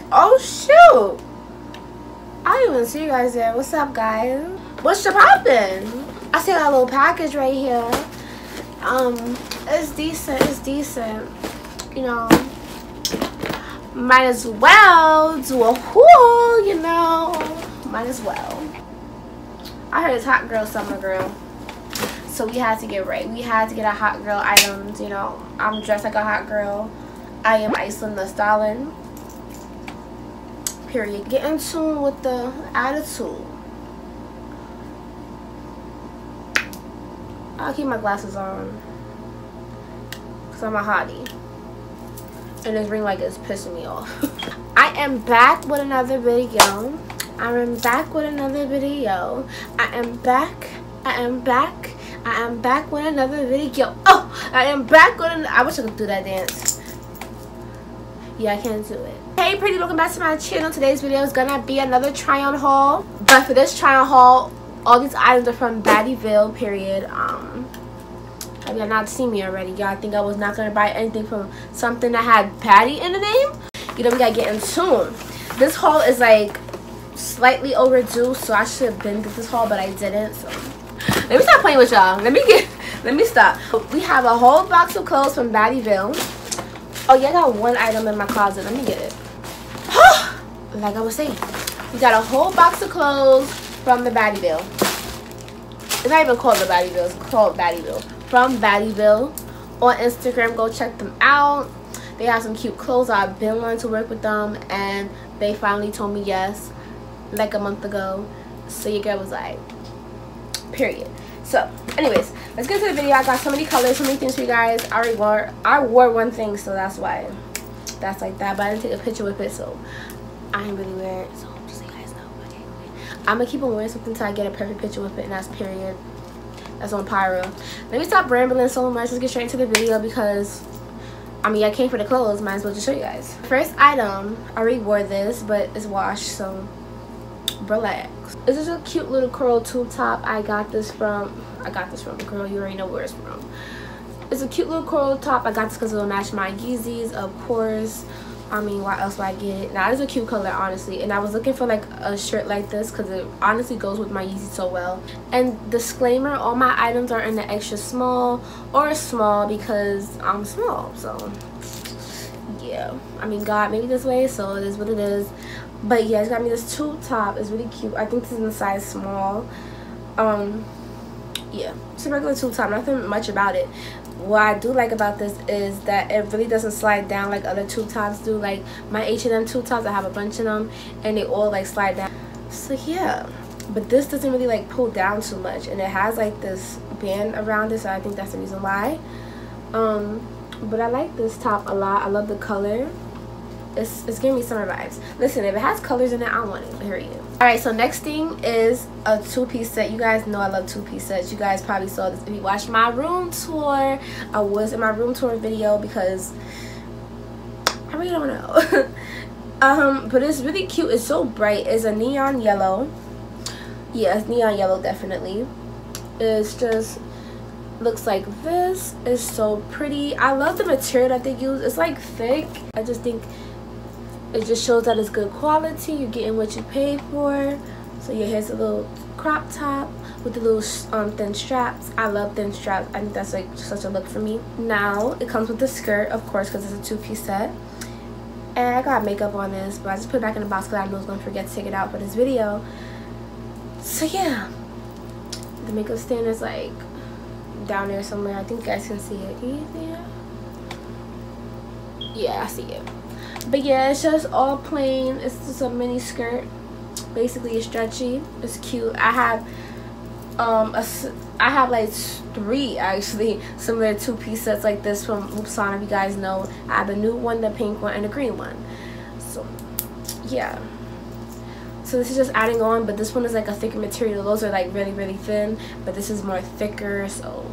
Oh shoot! I didn't even see you guys there. What's up, guys? What's your poppin'? I see a little package right here. It's decent. It's decent. You know, might as well do a haul. You know, might as well. I heard it's hot girl summer, girl. So we had to get right. We had to get a hot girl items. You know, I'm dressed like a hot girl. I am Icylinn the styling. Period. Get in tune with the attitude. I'll keep my glasses on because I'm a hottie. And this ring light is pissing me off. I am back with another video. I am back with another video. I am back. I am back. I am back with another video. Oh, I am back with I wish I could do that dance. Yeah, I can't do it. Hey pretty, welcome back to my channel. Today's video is gonna be another try on haul. But for this try on haul, all these items are from Baddieville, period. Have y'all not seen me already? Y'all think I was not gonna buy anything from something that had Baddie in the name? You know, we gotta get in tune. This haul is like slightly overdue, so I should have been to this haul, but I didn't. So let me stop playing with y'all. Let me stop. We have a whole box of clothes from Baddieville. Oh yeah, I got one item in my closet. Let me get it. Like I was saying, we got a whole box of clothes from the Baddieville. It's not even called the Baddieville. It's called Baddieville. From Baddieville on Instagram. Go check them out. They have some cute clothes. I've been wanting to work with them, and they finally told me yes, like a month ago. So your girl was like, period. So anyways, let's get to the video. I got so many colors, so many things for you guys. I wore one thing, so that's why that's like that, but I didn't take a picture with it, so I ain't really wear it. So just so you guys know, okay, I'm gonna keep on wearing something until I get a perfect picture with it, and that's period. That's on Pyro. Let me stop rambling so much. Let's get straight into the video because I mean I came for the clothes, might as well just show you guys. First item, I already wore this, but it's washed, so relax. This is a cute little curl tube top. I got this from girl, you already know where it's from. It's a cute little curl top. I got this because it'll match my Yeezys, of course. I mean, why else would I get it? Now, it's a cute color, honestly. And I was looking for like a shirt like this because it honestly goes with my Yeezy so well. And disclaimer, all my items are in the extra small or small because I'm small. So yeah, I mean, God made me this way, so it is what it is. But yeah, it's got me this tube top. It's really cute. I think this is in the size small. Yeah, it's a regular tube top. Nothing much about it. What I do like about this is that it really doesn't slide down like other tube tops do. Like my H&M tube tops, I have a bunch of them, and they all like slide down. So yeah, but this doesn't really like pull down too much, and it has like this band around it, so I think that's the reason why. But I like this top a lot. I love the color. It's giving me summer vibes. Listen, if it has colors in it, I want it. Period. Alright, so next thing is a two-piece set. You guys know I love two-piece sets. You guys probably saw this if you watched my room tour. I was in my room tour video because I really don't know. But it's really cute. It's so bright. It's a neon yellow. Yeah, it's neon yellow, definitely. It's just looks like this. It's so pretty. I love the material that they use. It's like thick. I just think it just shows that it's good quality. You're getting what you paid for. So yeah, here's a little crop top with the little thin straps. I love thin straps. I think that's like such a look for me. Now it comes with the skirt, of course, because it's a two-piece set. And I got makeup on this, but I just put it back in the box because I knew I was going to forget to take it out for this video. So yeah, the makeup stand is like down there somewhere. I think you guys can see it. Can you see it? Yeah, I see it. But yeah, it's just all plain. It's just a mini skirt. Basically, it's stretchy. It's cute. I have like 3 actually similar two-piece sets like this from Louboutin. If you guys know, I have the nude one, the pink one, and the green one. So yeah. So this is just adding on, but this one is like a thicker material. Those are like really, really thin, but this is more thicker. So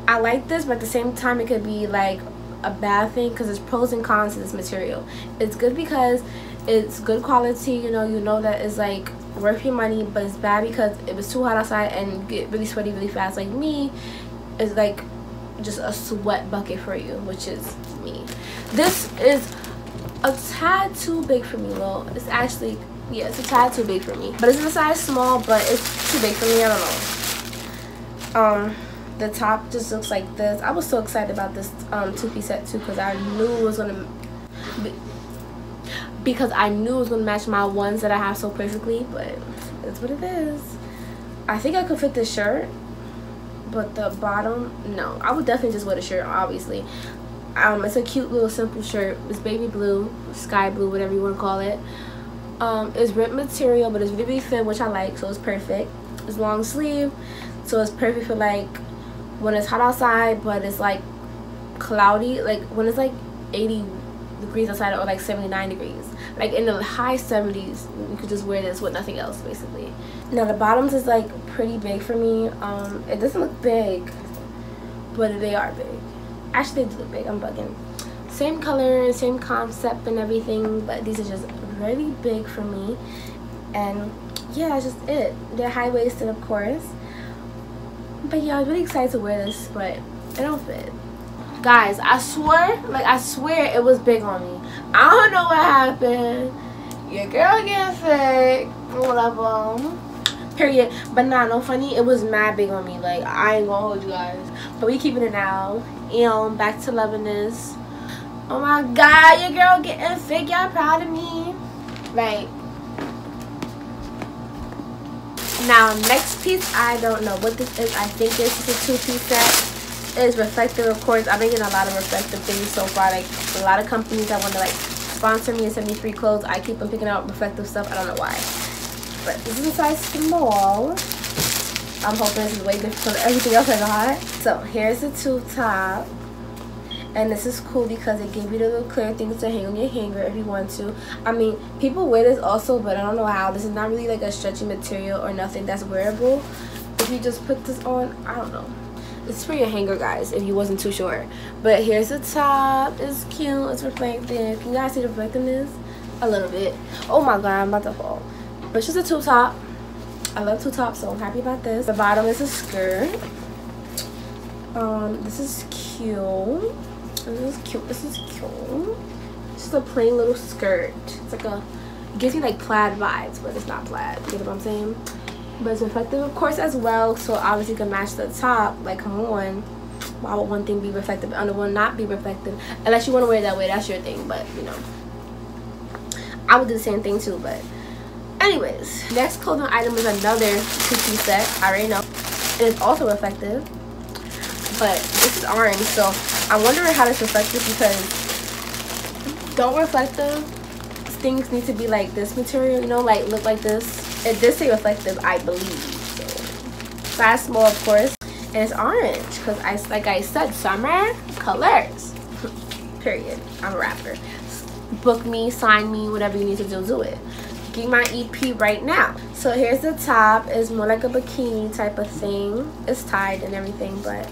I like this, but at the same time, it could be like a bad thing because there's pros and cons to this material. It's good because it's good quality, you know that it's like worth your money, but it's bad because if it's too hot outside and you get really sweaty really fast like me, it's like just a sweat bucket for you, which is me. This is a tad too big for me. Well, it's actually, yeah, it's a tad too big for me. But it's in a size small, but it's too big for me. I don't know. The top just looks like this. I was so excited about this two-piece set too because I knew it was gonna match my ones that I have so perfectly. But it's what it is. I think I could fit this shirt, but the bottom, no. I would definitely just wear the shirt, obviously. It's a cute little simple shirt. It's baby blue, sky blue, whatever you want to call it. It's ripped material, but it's really, really thin, which I like, so it's perfect. It's long sleeve, so it's perfect for like when it's hot outside, but it's like cloudy, like when it's like 80 degrees outside or like 79 degrees. Like in the high 70s, you could just wear this with nothing else, basically. Now the bottoms is like pretty big for me. It doesn't look big, but they are big. Actually, they do look big. I'm bugging. Same color, same concept and everything, but these are just really big for me. And yeah, that's just it. They're high-waisted, of course. But yeah, I was really excited to wear this, but it don't fit. Guys, I swear it was big on me. I don't know what happened. Your girl getting sick, whatever. Period. But nah, no funny, it was mad big on me. Like, I ain't gonna hold you guys. But we keeping it now. And back to loving this. Oh my god, your girl getting sick. Y'all proud of me? Right. Now, next piece, I don't know what this is. I think this is a two-piece set. It's reflective, of course. I've been getting a lot of reflective things so far. Like, a lot of companies that want to, like, sponsor me and send me free clothes. I keep on picking out reflective stuff. I don't know why. But this is a size small. I'm hoping this is way different from everything else I got. So, here's the tube top. And this is cool because it gives you the little clear things to hang on your hanger if you want to. I mean, people wear this also, but I don't know how. This is not really like a stretchy material or nothing that's wearable. If you just put this on, I don't know. It's for your hanger, guys, if you wasn't too sure. But here's the top. It's cute. It's reflective. Can you guys see the reflectiveness? A little bit. Oh my god, I'm about to fall. But it's just a tube top. I love tube tops, so I'm happy about this. The bottom is a skirt. This is cute. This is cute. This is cute. It's just a plain little skirt. It's like a, it gives me like plaid vibes, but it's not plaid. You know what I'm saying? But it's reflective, of course, as well. So obviously, you can match the top. Like, come on. Why would one thing be reflective and the other one not be reflective? Unless you want to wear it that way, that's your thing. But you know, I would do the same thing too. But anyways, next clothing item is another two-piece set. I already know. And it's also reflective. But this is orange, so I'm wondering how this reflective, because don't reflective things need to be like this material, you know, like look like this. It did say reflective, I believe. So size small, of course, and it's orange because like I said, summer colors. Period. I'm a rapper. Book me, sign me, whatever you need to do it. Get my EP right now. So here's the top. It's more like a bikini type of thing. It's tied and everything, but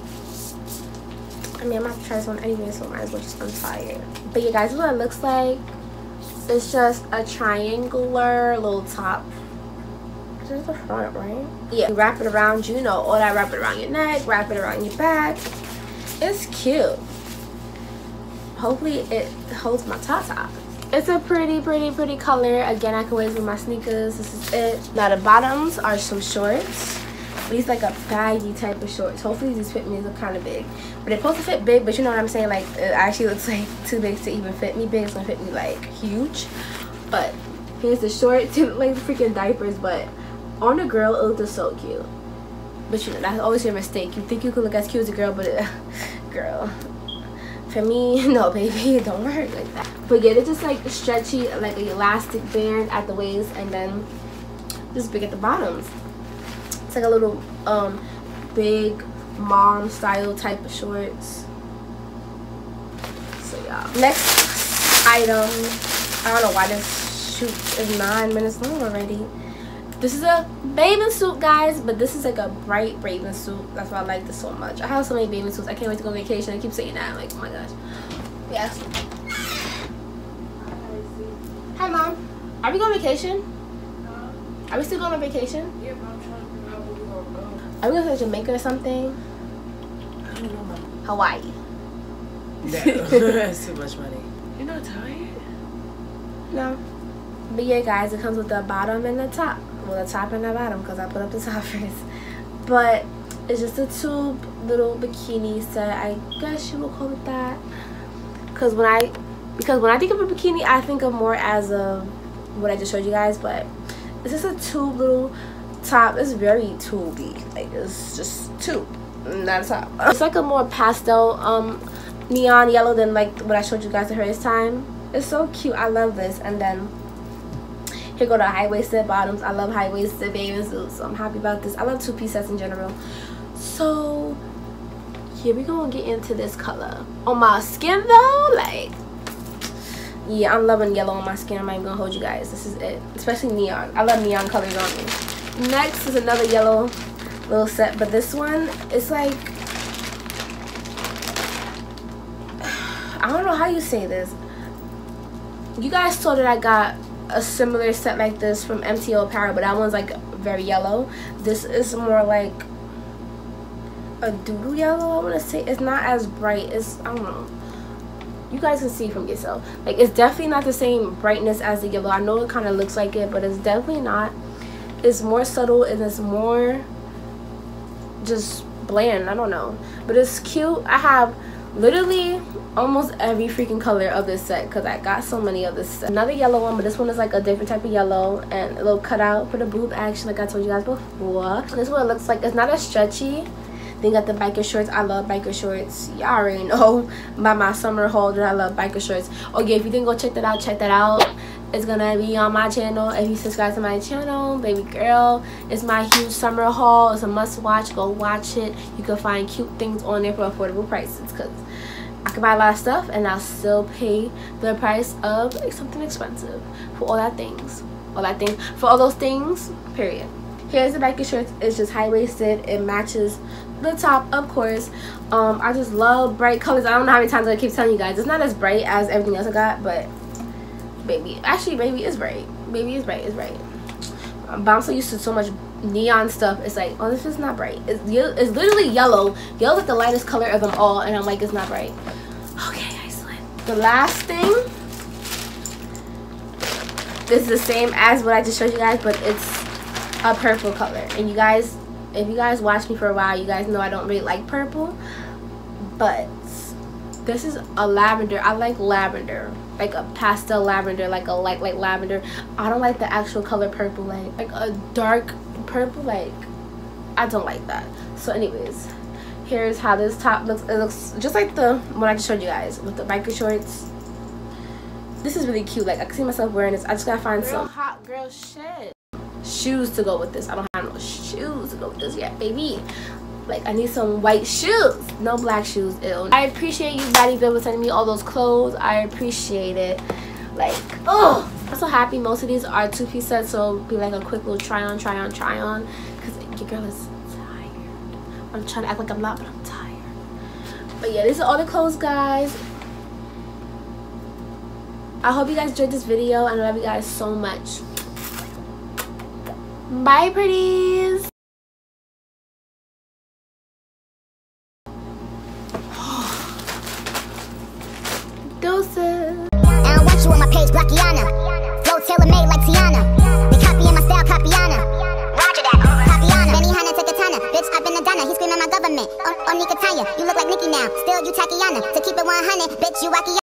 I mean, I'm about to try this one anyway, so I might as well just untie it. But yeah, guys, this is what it looks like. It's just a triangular little top. This is the front, right? Yeah, you wrap it around, you know, all that. Wrap it around your neck, wrap it around your back. It's cute. Hopefully it holds my top. It's a pretty color. Again, I can wear this with my sneakers. This is it. Now the bottoms are some shorts. These like a baggy type of shorts. Hopefully these fit me. These look kind of big, but they're supposed to fit big, but you know what I'm saying, like it actually looks like too big to even fit me big. It's gonna fit me like huge. But here's the shorts. They look like freaking diapers, but on a girl it looks so cute. But you know, that's always your mistake. You think you could look as cute as a girl, but girl, for me, no baby, it don't work like that. But yeah, they're just like stretchy, like an elastic band at the waist, and then just big at the bottoms. It's like a little big mom style type of shorts. So yeah. Next item. I don't know why this shoot is 9 minutes long already. This is a bathing suit, guys, but this is like a bright bathing suit. That's why I like this so much. I have so many bathing suits. I can't wait to go on vacation. I keep saying that. Like, oh my gosh. Yes. Hi, Mom. Are we going on vacation? Are we still going on vacation? Yeah, but I'm trying to figure out where we're going to go. Are we going to Jamaica or something? I don't know, Mom. Hawaii. No, that's too much money. You're not tired? No. But yeah, guys, it comes with the bottom and the top. Well, the top and the bottom, because I put up the top first. But it's just a tube little bikini set. I guess you would call it that. Because when I think of a bikini, I think of more as a what I just showed you guys. But it's just a tube little top. It's very tubey. Like, it's just tube, not a top. It's like a more pastel neon yellow than like what I showed you guys the first time. It's so cute. I love this. And then here go the high-waisted bottoms. I love high-waisted bathing suits, so I'm happy about this. I love two-piece sets in general. So here we gonna get into this color on my skin though. Like, yeah, I'm loving yellow on my skin. I'm not even gonna hold you guys. This is it, especially neon. I love neon colors on me. Next is another yellow little set, but this one is like, I don't know how you say this. You guys saw that I got a similar set like this from MTO Apparel, but that one's like very yellow. This is more like a doodle yellow, I want to say. It's not as bright. It's, I don't know, you guys can see from yourself. Like, it's definitely not the same brightness as the yellow. I know it kind of looks like it, but it's definitely not. It's more subtle and it's more just bland. I don't know, but it's cute. I have literally almost every freaking color of this set because I got so many of this set. Another yellow one, but this one is like a different type of yellow and a little cutout for the boob action like I told you guys before. This is what it looks like. It's not as stretchy. Then you got the biker shorts. I love biker shorts. Y'all already know by my summer haul that I love biker shorts. Oh yeah, if you didn't go check that out, check that out. It's gonna be on my channel. If you subscribe to my channel, baby girl, it's my huge summer haul. It's a must watch. Go watch it. You can find cute things on there for affordable prices because I can buy a lot of stuff and I'll still pay the price of something expensive for all that things. For all those things, period. Here's the biker shorts. It's just high-waisted. It matches the top, of course. I just love bright colors. I don't know how many times I keep telling you guys. It's not as bright as everything else I got, but baby, actually, baby, it's bright. Baby, it's bright. It's bright. But I'm so used to so much neon stuff. It's like, oh, this is not bright. It's literally yellow. Yellow's like the lightest color of them all, and I'm like, it's not bright. Okay, Icylinn. The last thing, this is the same as what I just showed you guys, but it's a purple color. And you guys, if you guys watch me for a while, you guys know I don't really like purple, but this is a lavender. I like lavender, like a pastel lavender, like a light lavender. I don't like the actual color purple, like a dark purple. Like, I don't like that. So anyways, here's how this top looks. It looks just like the one I just showed you guys with the biker shorts. This is really cute. Like, I can see myself wearing this. I just gotta find some hot girl shit shoes to go with this. I don't have no shoes to go with this yet, baby. Like, I need some white shoes, no black shoes. Ew. I appreciate you, Baddieville, for sending me all those clothes. I appreciate it. Like, oh, I'm so happy most of these are two-piece sets, so it'll be like a quick little try on because your girl is tired. I'm trying to act like I'm not, but I'm tired. But yeah, these are all the clothes, guys. I hope you guys enjoyed this video, and I love you guys so much. Bye, pretties. Doses. I don't want you on my page, Blockiana. Flow tailor-made like Tiana. They copying my style, Copiana. Roger that, Copiana. Benny Hanna to Katana. Bitch, I've been a Donna. He's screaming my government. Oh, Nika Tanya. You look like Nicki now. Still, you Tatiana. To keep it 100, bitch, you Wacky.